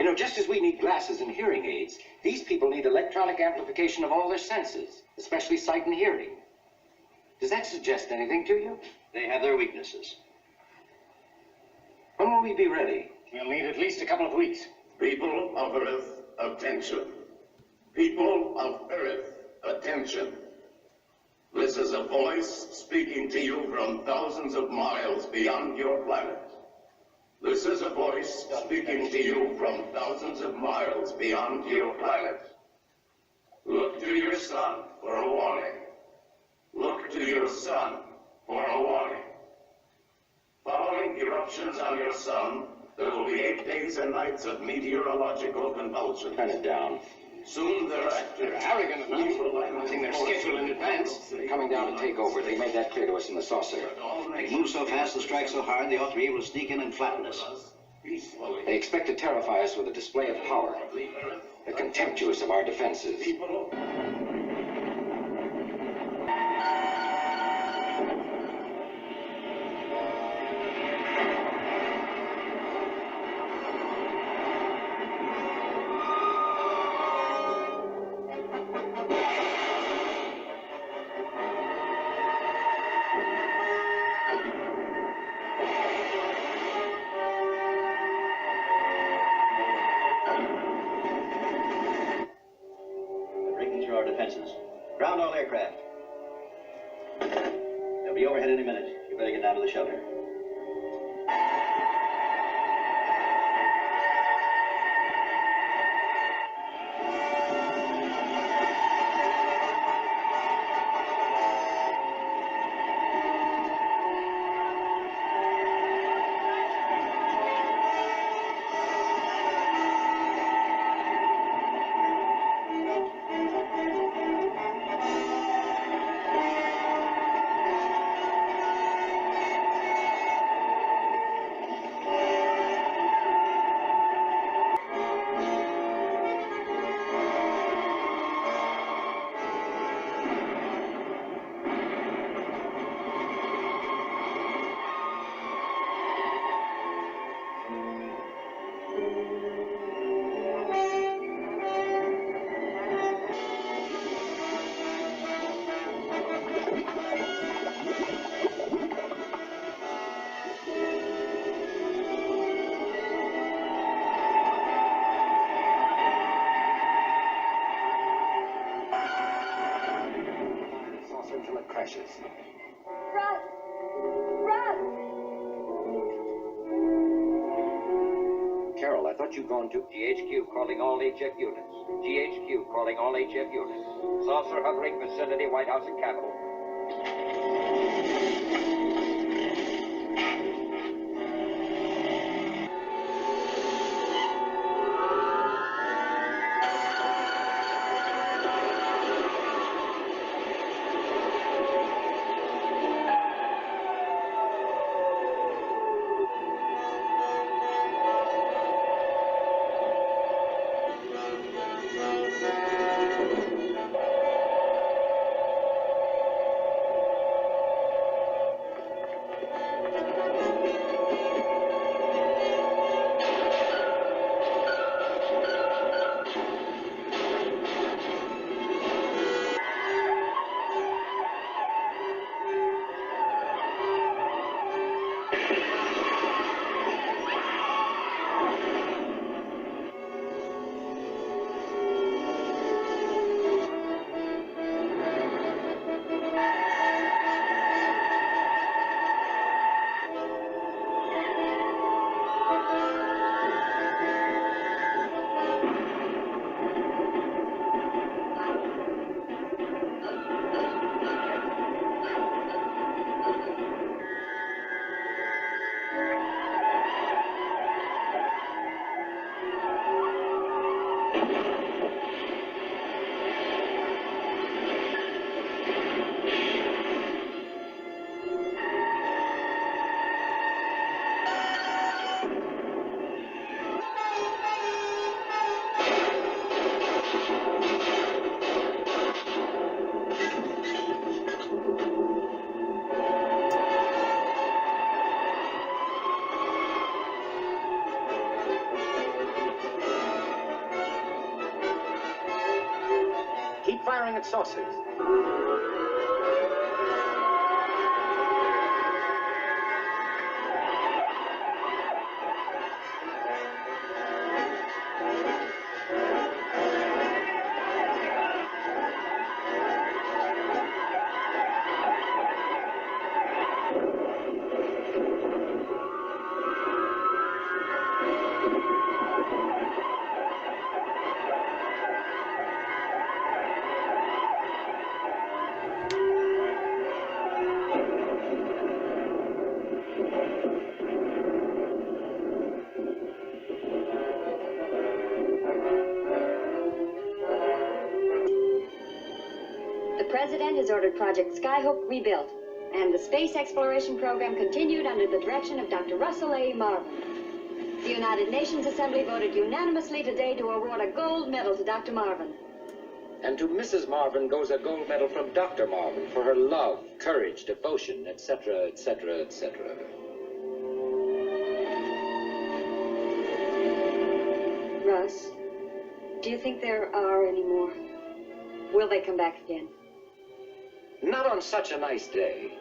You know, just as we need glasses and hearing aids, these people need electronic amplification of all their senses, especially sight and hearing. Does that suggest anything to you? They have their weaknesses. When will we be ready? We'll need at least a couple of weeks. People of Earth, attention. People of Earth, attention. This is a voice speaking to you from thousands of miles beyond your planet. This is a voice speaking to you from thousands of miles beyond your planet. Look to your sun for a warning. Look to your sun for a warning. Following eruptions on your sun, there will be 8 days and nights of meteorological convulsions. Turn it down. Soon thereafter, They're arrogant enough, announcing their schedule in advance. They're coming down to take over. They made that clear to us in the saucer. They move so fast and strike so hard, they ought to be able to sneak in and flatten us. peacefully. They expect to terrify us with a display of power. They're contemptuous of our defenses. People. Breaking through our defenses. Ground all aircraft. They'll be overhead any minute. You better get down to the shelter. Saucer until it crashes. Run! Run! Carol, I thought you'd gone to... GHQ calling all HF units. GHQ calling all HF units. Saucer hovering vicinity, White House and Capitol. firing at saucers. The President has ordered Project Skyhook rebuilt, and the space exploration program continued under the direction of Dr. Russell A. Marvin. The United Nations Assembly voted unanimously today to award a gold medal to Dr. Marvin. And to Mrs. Marvin goes a gold medal from Dr. Marvin for her love, courage, devotion, etc., etc., etc. Russ, do you think there are any more? Will they come back again? Not on such a nice day.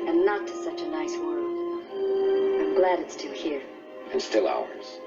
And not to such a nice world. I'm glad it's still here. And still ours.